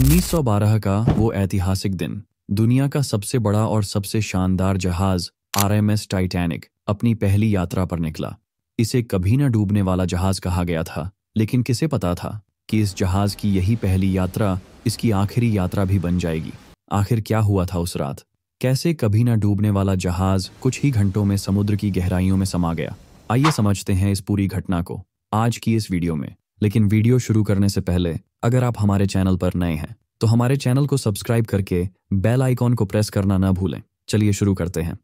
1912 का वो ऐतिहासिक दिन, दुनिया का सबसे बड़ा और सबसे शानदार जहाज आरएमएस टाइटैनिक अपनी पहली यात्रा पर निकला। इसे कभी न डूबने वाला जहाज कहा गया था, लेकिन किसे पता था कि इस जहाज की यही पहली यात्रा इसकी आखिरी यात्रा भी बन जाएगी। आखिर क्या हुआ था उस रात? कैसे कभी न डूबने वाला जहाज कुछ ही घंटों में समुद्र की गहराइयों में समा गया? आइए समझते हैं इस पूरी घटना को आज की इस वीडियो में। लेकिन वीडियो शुरू करने से पहले अगर आप हमारे चैनल पर नए हैं तो हमारे चैनल को सब्सक्राइब करके बेल आइकॉन को प्रेस करना ना भूलें। चलिए शुरू करते हैं।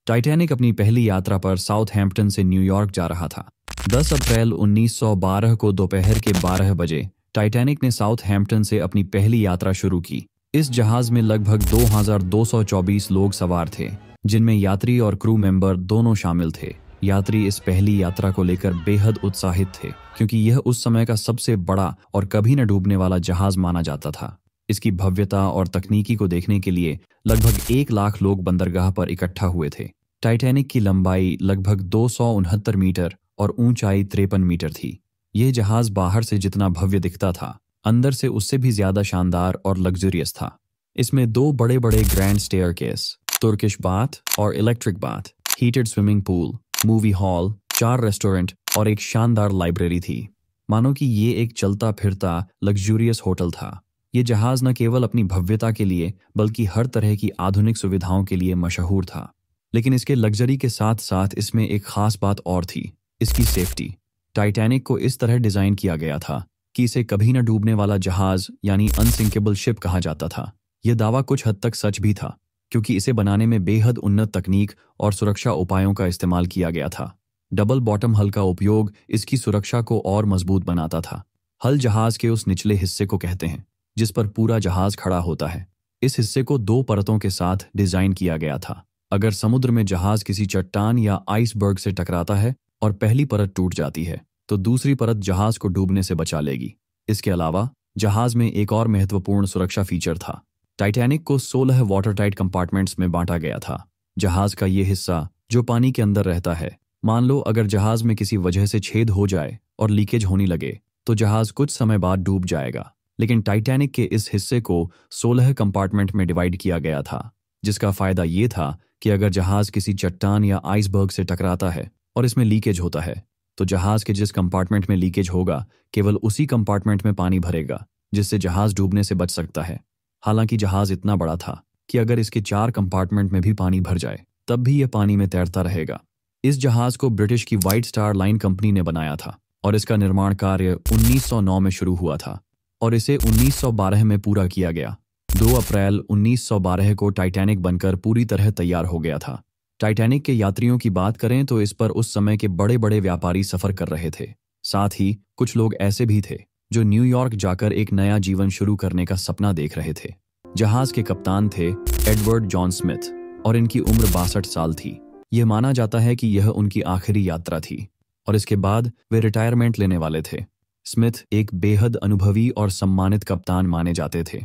टाइटैनिक अपनी पहली यात्रा पर साउथहैम्पटन से न्यूयॉर्क जा रहा था। 10 अप्रैल 1912 को दोपहर के 12 बजे टाइटैनिक ने साउथहैम्पटन से अपनी पहली यात्रा शुरू की। इस जहाज में लगभग 2224 लोग सवार थे, जिनमें यात्री और क्रू मेंबर दोनों शामिल थे। यात्री इस पहली यात्रा को लेकर बेहद उत्साहित थे, क्योंकि यह उस समय का सबसे बड़ा और कभी न डूबने वाला जहाज माना जाता था। इसकी भव्यता और तकनीकी को देखने के लिए लगभग 1 लाख लोग बंदरगाह पर इकट्ठा हुए थे। टाइटैनिक की लंबाई लगभग 269 मीटर और ऊंचाई 53 मीटर थी। यह जहाज बाहर से जितना भव्य दिखता था, अंदर से उससे भी ज्यादा शानदार और लग्जरियस था। इसमें 2 बड़े बड़े ग्रैंड स्टेयरकेस, तुर्किश बाथ और electric bath, heated swimming pool, movie hall, 4 restaurant और एक शानदार लाइब्रेरी थी। मानो कि ये एक चलता फिरता लग्जूरियस होटल था। ये जहाज न केवल अपनी भव्यता के लिए बल्कि हर तरह की आधुनिक सुविधाओं के लिए मशहूर था। लेकिन इसके लग्जरी के साथ साथ इसमें एक खास बात और थी, इसकी सेफ्टी। टाइटैनिक को इस तरह डिजाइन किया गया था कि इसे कभी न डूबने वाला जहाज यानी अनसिंकेबल शिप कहा जाता था। यह दावा कुछ हद तक सच भी था, क्योंकि इसे बनाने में बेहद उन्नत तकनीक और सुरक्षा उपायों का इस्तेमाल किया गया था। डबल बॉटम हल का उपयोग इसकी सुरक्षा को और मजबूत बनाता था। हल जहाज के उस निचले हिस्से को कहते हैं जिस पर पूरा जहाज खड़ा होता है। इस हिस्से को 2 परतों के साथ डिजाइन किया गया था। अगर समुद्र में जहाज किसी चट्टान या आइसबर्ग से टकराता है और पहली परत टूट जाती है, तो दूसरी परत जहाज को डूबने से बचा लेगी। इसके अलावा जहाज में एक और महत्वपूर्ण सुरक्षा फीचर था। टाइटैनिक को 16 वाटरटाइट कंपार्टमेंट्स में बांटा गया था। जहाज का ये हिस्सा जो पानी के अंदर रहता है, मान लो अगर जहाज में किसी वजह से छेद हो जाए और लीकेज होने लगे तो जहाज कुछ समय बाद डूब जाएगा। लेकिन टाइटैनिक के इस हिस्से को 16 कंपार्टमेंट में डिवाइड किया गया था, जिसका फायदा ये था कि अगर जहाज किसी चट्टान या आइसबर्ग से टकराता है और इसमें लीकेज होता है, तो जहाज के जिस कंपार्टमेंट में लीकेज होगा केवल उसी कंपार्टमेंट में पानी भरेगा, जिससे जहाज डूबने से बच सकता है। हालांकि जहाज इतना बड़ा था कि अगर इसके 4 कंपार्टमेंट में भी पानी भर जाए तब भी यह पानी में तैरता रहेगा। इस जहाज को ब्रिटिश की व्हाइट स्टार लाइन कंपनी ने बनाया था और इसका निर्माण कार्य 1909 में शुरू हुआ था और इसे 1912 में पूरा किया गया। 2 अप्रैल 1912 को टाइटैनिक बनकर पूरी तरह तैयार हो गया था। टाइटैनिक के यात्रियों की बात करें तो इस पर उस समय के बड़े बड़े व्यापारी सफर कर रहे थे। साथ ही कुछ लोग ऐसे भी थे जो न्यूयॉर्क जाकर एक नया जीवन शुरू करने का सपना देख रहे थे। जहाज के कप्तान थे एडवर्ड जॉन स्मिथ और इनकी उम्र 62 साल थी। यह माना जाता है कि यह उनकी आखिरी यात्रा थी और इसके बाद वे रिटायरमेंट लेने वाले थे। स्मिथ एक बेहद अनुभवी और सम्मानित कप्तान माने जाते थे।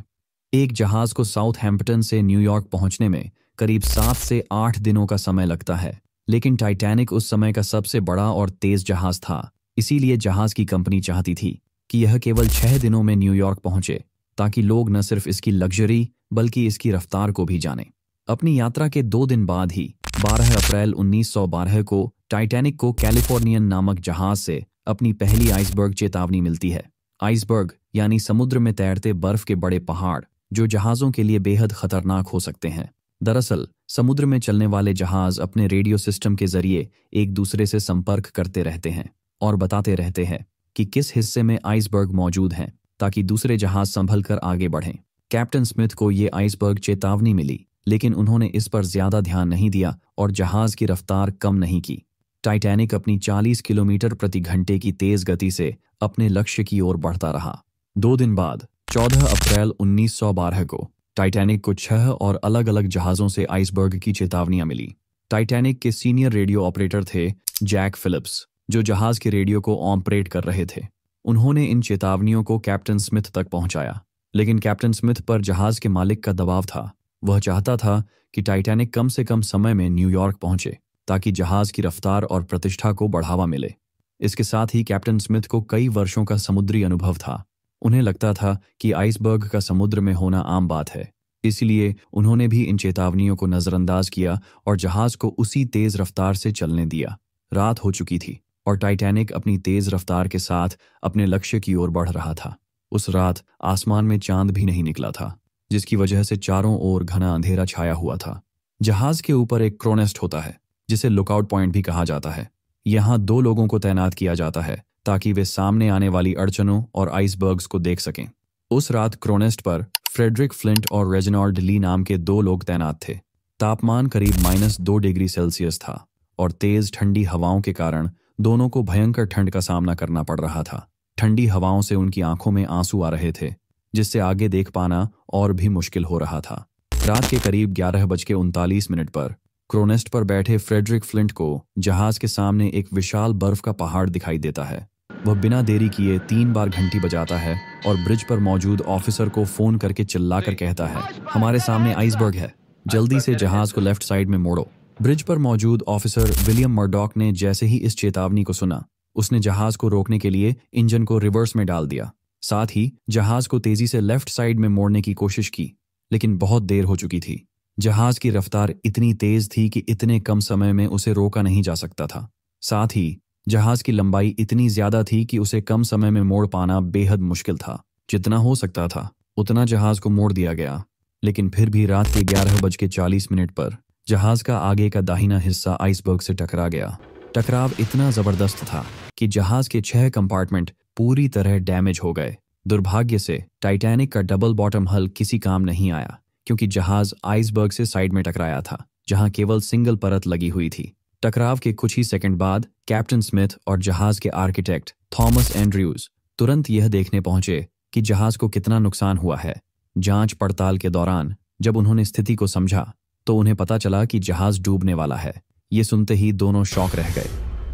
एक जहाज को साउथहैम्पटन से न्यूयॉर्क पहुंचने में करीब 7 से 8 दिनों का समय लगता है, लेकिन टाइटैनिक उस समय का सबसे बड़ा और तेज जहाज था। इसीलिए जहाज की कंपनी चाहती थी कि यह केवल 6 दिनों में न्यूयॉर्क पहुंचे, ताकि लोग न सिर्फ इसकी लग्जरी बल्कि इसकी रफ्तार को भी जानें। अपनी यात्रा के 2 दिन बाद ही 12 अप्रैल 1912 को टाइटैनिक को कैलिफोर्नियन नामक जहाज से अपनी पहली आइसबर्ग चेतावनी मिलती है। आइसबर्ग यानी समुद्र में तैरते बर्फ के बड़े पहाड़ जो जहाजों के लिए बेहद खतरनाक हो सकते हैं। दरअसल समुद्र में चलने वाले जहाज अपने रेडियो सिस्टम के जरिए एक दूसरे से संपर्क करते रहते हैं और बताते रहते हैं कि किस हिस्से में आइसबर्ग मौजूद हैं, ताकि दूसरे जहाज संभल कर आगे बढ़ें। कैप्टन स्मिथ को ये आइसबर्ग चेतावनी मिली, लेकिन उन्होंने इस पर ज्यादा ध्यान नहीं दिया और जहाज की रफ्तार कम नहीं की। टाइटैनिक अपनी 40 किलोमीटर प्रति घंटे की तेज गति से अपने लक्ष्य की ओर बढ़ता रहा। 2 दिन बाद 14 अप्रैल 1912 को टाइटैनिक को 6 और अलग अलग जहाजों से आइसबर्ग की चेतावनियां मिली। टाइटैनिक के सीनियर रेडियो ऑपरेटर थे जैक फिलिप्स, जो जहाज के रेडियो को ऑपरेट कर रहे थे। उन्होंने इन चेतावनियों को कैप्टन स्मिथ तक पहुंचाया, लेकिन कैप्टन स्मिथ पर जहाज के मालिक का दबाव था। वह चाहता था कि टाइटैनिक कम से कम समय में न्यूयॉर्क पहुंचे, ताकि जहाज की रफ्तार और प्रतिष्ठा को बढ़ावा मिले। इसके साथ ही कैप्टन स्मिथ को कई वर्षों का समुद्री अनुभव था। उन्हें लगता था कि आइसबर्ग का समुद्र में होना आम बात है, इसलिए उन्होंने भी इन चेतावनियों को नज़रअंदाज किया और जहाज को उसी तेज रफ्तार से चलने दिया। रात हो चुकी थी और टाइटैनिक अपनी तेज रफ्तार के साथ अपने लक्ष्य की ओर बढ़ रहा था। उस रात आसमान में चांद भी नहीं निकला था, जिसकी वजह से चारों ओर घना अंधेरा छाया हुआ था। जहाज के ऊपर एक क्रोनेस्ट होता है, जिसे लुकआउट पॉइंट भी कहा जाता है। यहाँ 2 लोगों को तैनात किया जाता है ताकि वे सामने आने वाली अड़चनों और आइसबर्ग्स को देख सकें। उस रात क्रोनेस्ट पर फ्रेडरिक फ्लिंट और रेजिनाल्ड ली नाम के 2 लोग तैनात थे। तापमान करीब -2 डिग्री सेल्सियस था और तेज ठंडी हवाओं के कारण दोनों को भयंकर ठंड का सामना करना पड़ रहा था। ठंडी हवाओं से उनकी आंखों में आंसू आ रहे थे, जिससे आगे देख पाना और भी मुश्किल हो रहा था। रात के करीब 11:39 पर क्रोनेस्ट पर बैठे फ्रेडरिक फ्लिंट को जहाज के सामने एक विशाल बर्फ का पहाड़ दिखाई देता है। वह बिना देरी किए 3 बार घंटी बजाता है और ब्रिज पर मौजूद ऑफिसर को फोन करके चिल्लाकर कहता है, हमारे सामने आइसबर्ग है, जल्दी से जहाज को लेफ्ट साइड में मोड़ो। ब्रिज पर मौजूद ऑफिसर विलियम मर्डॉक ने जैसे ही इस चेतावनी को सुना, उसने जहाज को रोकने के लिए इंजन को रिवर्स में डाल दिया। साथ ही जहाज को तेजी से लेफ्ट साइड में मोड़ने की कोशिश की, लेकिन बहुत देर हो चुकी थी। जहाज की रफ्तार इतनी तेज थी कि इतने कम समय में उसे रोका नहीं जा सकता था। साथ ही जहाज की लंबाई इतनी ज्यादा थी कि उसे कम समय में मोड़ पाना बेहद मुश्किल था। जितना हो सकता था उतना जहाज को मोड़ दिया गया, लेकिन फिर भी रात के 11:40 पर जहाज का आगे का दाहिना हिस्सा आइसबर्ग से टकरा गया। टकराव इतना जबरदस्त था कि जहाज के 6 कंपार्टमेंट पूरी तरह डैमेज हो गए। दुर्भाग्य से टाइटैनिक का डबल बॉटम हल किसी काम नहीं आया, क्योंकि जहाज आइसबर्ग से साइड में टकराया था, जहां केवल सिंगल परत लगी हुई थी। टकराव के कुछ ही सेकंड बाद कैप्टन स्मिथ और जहाज के आर्किटेक्ट थॉमस एंड्रयूज तुरंत यह देखने पहुंचे कि जहाज को कितना नुकसान हुआ है। जांच पड़ताल के दौरान जब उन्होंने स्थिति को समझा तो उन्हें पता चला कि जहाज डूबने वाला है। ये सुनते ही दोनों शॉक रह गए,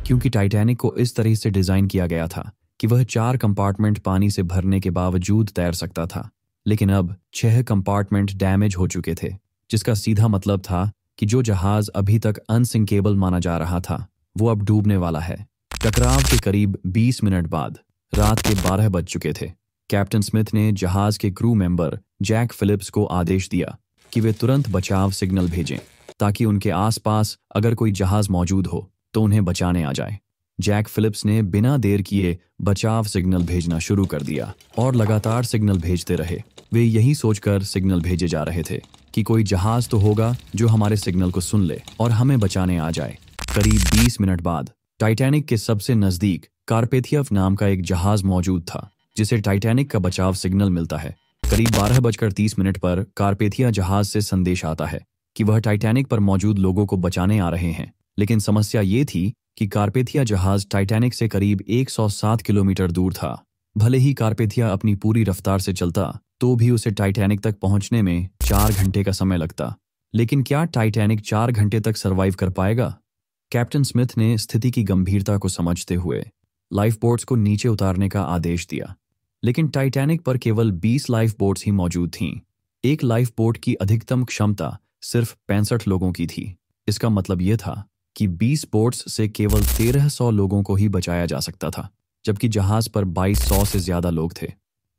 क्योंकि टाइटैनिक को इस तरह से डिजाइन किया गया था कि वह 4 कंपार्टमेंट पानी से भरने के बावजूद तैर सकता था। लेकिन अब 6 कंपार्टमेंट डैमेज हो चुके थे, जिसका सीधा मतलब था कि जो जहाज अभी तक अनसिंकेबल माना जा रहा था वो अब डूबने वाला है। टकराव के करीब 20 मिनट बाद रात के 12 बज चुके थे। कैप्टन स्मिथ ने जहाज के क्रू मेंबर जैक फिलिप्स को आदेश दिया कि वे तुरंत बचाव सिग्नल भेजें, ताकि उनके आसपास अगर कोई जहाज मौजूद हो तो उन्हें बचाने आ जाए। जैक फिलिप्स ने बिना देर किए बचाव सिग्नल भेजना शुरू कर दिया और लगातार सिग्नल भेजते रहे। वे यही सोचकर सिग्नल भेजे जा रहे थे कि कोई जहाज तो होगा जो हमारे सिग्नल को सुन ले और हमें बचाने आ जाए। करीब 20 मिनट बाद टाइटैनिक के सबसे नजदीक कार्पेथियव नाम का एक जहाज मौजूद था, जिसे टाइटैनिक का बचाव सिग्नल मिलता है। करीब 12:30 पर कार्पेथिया जहाज से संदेश आता है कि वह टाइटैनिक पर मौजूद लोगों को बचाने आ रहे हैं। लेकिन समस्या ये थी कि कार्पेथिया जहाज टाइटैनिक से करीब 107 किलोमीटर दूर था। भले ही कार्पेथिया अपनी पूरी रफ्तार से चलता तो भी उसे टाइटैनिक तक पहुंचने में 4 घंटे का समय लगता। लेकिन क्या टाइटैनिक 4 घंटे तक सरवाइव कर पाएगा? कैप्टन स्मिथ ने स्थिति की गंभीरता को समझते हुए लाइफ बोट्स को नीचे उतारने का आदेश दिया। लेकिन टाइटैनिक पर केवल 20 लाइफ बोट्स ही मौजूद थीं। एक लाइफ बोट की अधिकतम क्षमता सिर्फ 65 लोगों की थी। इसका मतलब यह था कि 20 बोट्स से केवल 1300 लोगों को ही बचाया जा सकता था, जबकि जहाज पर 2200 से ज्यादा लोग थे।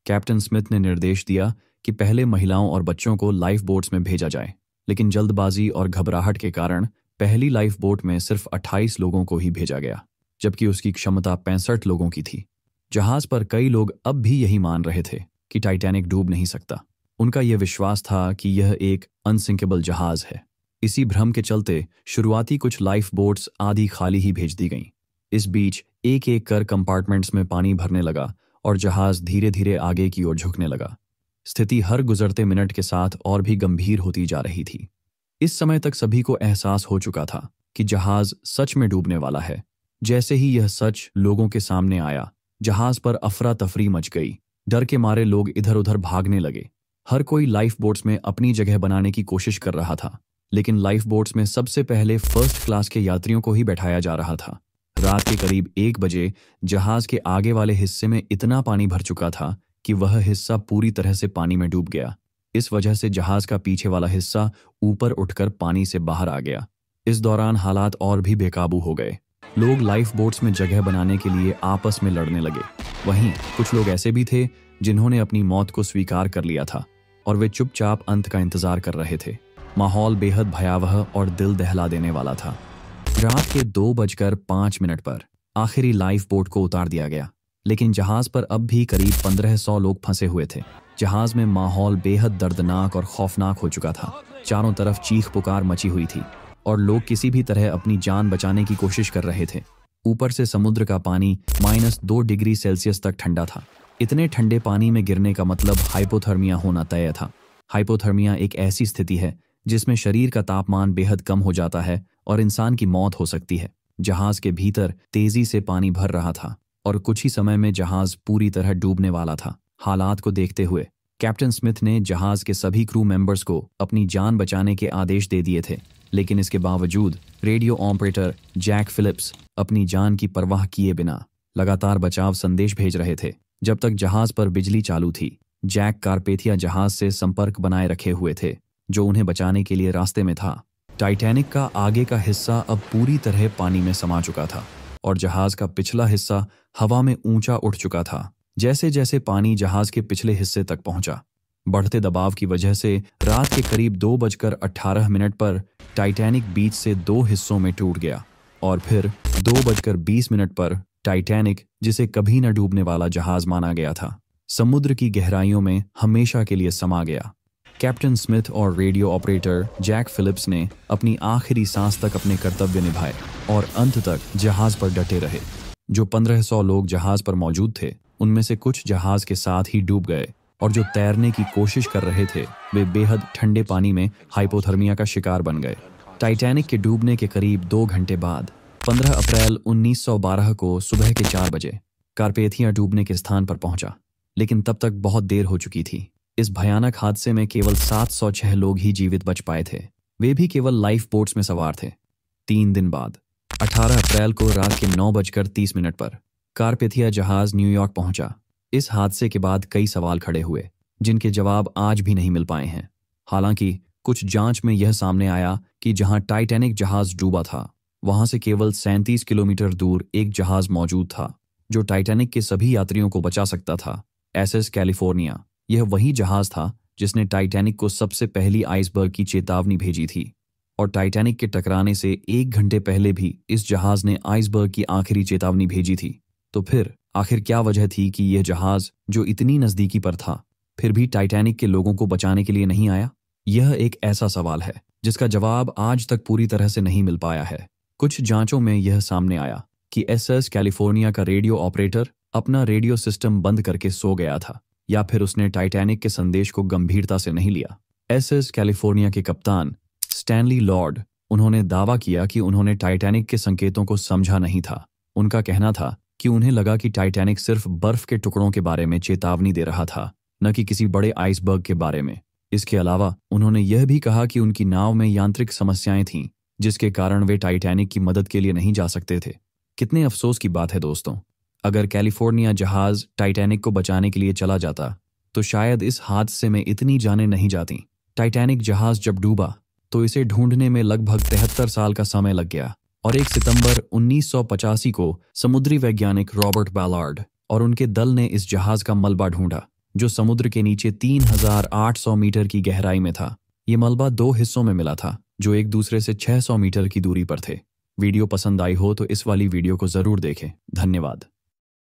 कैप्टन स्मिथ ने निर्देश दिया कि पहले महिलाओं और बच्चों को लाइफ बोट्स में भेजा जाए, लेकिन जल्दबाजी और घबराहट के कारण पहली लाइफ बोट में सिर्फ 28 लोगों को ही भेजा गया, जबकि उसकी क्षमता 65 लोगों की थी। जहाज पर कई लोग अब भी यही मान रहे थे कि टाइटैनिक डूब नहीं सकता। उनका यह विश्वास था कि यह एक अनसिंकेबल जहाज है। इसी भ्रम के चलते शुरुआती कुछ लाइफ बोट्स आधी खाली ही भेज दी गईं। इस बीच एक एक कर कंपार्टमेंट्स में पानी भरने लगा और जहाज धीरे धीरे आगे की ओर झुकने लगा। स्थिति हर गुजरते मिनट के साथ और भी गंभीर होती जा रही थी। इस समय तक सभी को एहसास हो चुका था कि जहाज सच में डूबने वाला है। जैसे ही यह सच लोगों के सामने आया, जहाज पर अफरा तफरी मच गई। डर के मारे लोग इधर उधर भागने लगे। हर कोई लाइफ बोट्स में अपनी जगह बनाने की कोशिश कर रहा था, लेकिन लाइफ बोट्स में सबसे पहले फर्स्ट क्लास के यात्रियों को ही बैठाया जा रहा था। रात के करीब 1 बजे जहाज के आगे वाले हिस्से में इतना पानी भर चुका था कि वह हिस्सा पूरी तरह से पानी में डूब गया। इस वजह से जहाज का पीछे वाला हिस्सा ऊपर उठकर पानी से बाहर आ गया। इस दौरान हालात और भी बेकाबू हो गए। लोग लाइफ बोट्स में जगह बनाने के लिए आपस में लड़ने लगे। वहीं कुछ लोग ऐसे भी थे जिन्होंने अपनी मौत को स्वीकार कर लिया था और वे चुपचाप अंत का इंतजार कर रहे थे। माहौल बेहद भयावह और दिल दहला देने वाला था। रात के 2:05 पर आखिरी लाइफ बोट को उतार दिया गया, लेकिन जहाज पर अब भी करीब 1500 लोग फंसे हुए थे। जहाज में माहौल बेहद दर्दनाक और खौफनाक हो चुका था। चारों तरफ चीख पुकार मची हुई थी और लोग किसी भी तरह अपनी जान बचाने की कोशिश कर रहे थे। ऊपर से समुद्र का पानी -2 डिग्री सेल्सियस तक ठंडा था। इतने ठंडे पानी में गिरने का मतलब हाइपोथर्मिया होना तय था। हाइपोथर्मिया एक ऐसी स्थिति है जिसमें शरीर का तापमान बेहद कम हो जाता है और इंसान की मौत हो सकती है। जहाज के भीतर तेजी से पानी भर रहा था और कुछ ही समय में जहाज पूरी तरह डूबने वाला था। हालात को देखते हुए कैप्टन स्मिथ ने जहाज के सभी क्रू मेंबर्स को अपनी जान बचाने के आदेश दे दिए थे, लेकिन इसके बावजूद रेडियो ऑपरेटर जैक फिलिप्स अपनी जान की परवाह किए बिना लगातार बचाव संदेश भेज रहे थे। जब तक जहाज पर बिजली चालू थी, जैक कारपेथिया जहाज से संपर्क बनाए रखे हुए थे, जो उन्हें बचाने के लिए रास्ते में था। टाइटैनिक का आगे का हिस्सा अब पूरी तरह पानी में समा चुका था और जहाज का पिछला हिस्सा हवा में ऊंचा उठ चुका था। जैसे जैसे पानी जहाज के पिछले हिस्से तक पहुंचा, बढ़ते दबाव की वजह से रात के करीब 2:18 पर टाइटैनिक बीच से 2 हिस्सों में टूट गया और फिर 2:20 पर टाइटैनिक, जिसे कभी न डूबने वाला जहाज माना गया था, समुद्र की गहराइयों में हमेशा के लिए समा गया। कैप्टन स्मिथ और रेडियो ऑपरेटर जैक फिलिप्स ने अपनी आखिरी सांस तक अपने कर्तव्य निभाए और अंत तक जहाज पर डटे रहे। जो 1500 लोग जहाज पर मौजूद थे, उनमें से कुछ जहाज के साथ ही डूब गए और जो तैरने की कोशिश कर रहे थे वे बेहद ठंडे पानी में हाइपोथर्मिया का शिकार बन गए। टाइटैनिक के डूबने के करीब 2 घंटे बाद 15 अप्रैल 1912 को सुबह के 4 बजे कारपेथिया डूबने के स्थान पर पहुंचा, लेकिन तब तक बहुत देर हो चुकी थी। इस भयानक हादसे में केवल 706 लोग ही जीवित बच पाए थे। वे भी केवल लाइफ बोट्स में सवार थे। 3 दिन बाद 18 अप्रैल को रात के 9:30 पर कारपेथिया जहाज न्यूयॉर्क पहुंचा। इस हादसे के बाद कई सवाल खड़े हुए, जिनके जवाब आज भी नहीं मिल पाए हैं। हालांकि कुछ जांच में यह सामने आया कि जहां टाइटैनिक जहाज डूबा था, वहां से केवल 37 किलोमीटर दूर एक जहाज मौजूद था जो टाइटैनिक के सभी यात्रियों को बचा सकता था। SS कैलिफोर्निया, यह वही जहाज था जिसने टाइटैनिक को सबसे पहली आइसबर्ग की चेतावनी भेजी थी, और टाइटैनिक के टकराने से 1 घंटे पहले भी इस जहाज ने आइसबर्ग की आखिरी चेतावनी भेजी थी। तो फिर आखिर क्या वजह थी कि यह जहाज, जो इतनी नज़दीकी पर था, फिर भी टाइटैनिक के लोगों को बचाने के लिए नहीं आया? यह एक ऐसा सवाल है जिसका जवाब आज तक पूरी तरह से नहीं मिल पाया है। कुछ जांचों में यह सामने आया कि SS कैलिफोर्निया का रेडियो ऑपरेटर अपना रेडियो सिस्टम बंद करके सो गया था, या फिर उसने टाइटैनिक के संदेश को गंभीरता से नहीं लिया। SS कैलिफोर्निया के कप्तान स्टैनली लॉर्ड, उन्होंने दावा किया कि उन्होंने टाइटैनिक के संकेतों को समझा नहीं था। उनका कहना था कि उन्हें लगा कि टाइटैनिक सिर्फ बर्फ के टुकड़ों के बारे में चेतावनी दे रहा था, न कि किसी बड़े आइसबर्ग के बारे में। इसके अलावा उन्होंने यह भी कहा कि उनकी नाव में यांत्रिक समस्याएं थीं, जिसके कारण वे टाइटैनिक की मदद के लिए नहीं जा सकते थे। कितने अफसोस की बात है दोस्तों, अगर कैलिफोर्निया जहाज टाइटैनिक को बचाने के लिए चला जाता तो शायद इस हादसे में इतनी जानें नहीं जाती। टाइटैनिक जहाज जब डूबा तो इसे ढूंढने में लगभग 73 साल का समय लग गया, और 1 सितंबर 1985 को समुद्री वैज्ञानिक रॉबर्ट बैलार्ड और उनके दल ने इस जहाज का मलबा ढूंढा, जो समुद्र के नीचे 3800 मीटर की गहराई में था। ये मलबा 2 हिस्सों में मिला था, जो एक दूसरे से 600 मीटर की दूरी पर थे। वीडियो पसंद आई हो तो इस वाली वीडियो को जरूर देखें। धन्यवाद।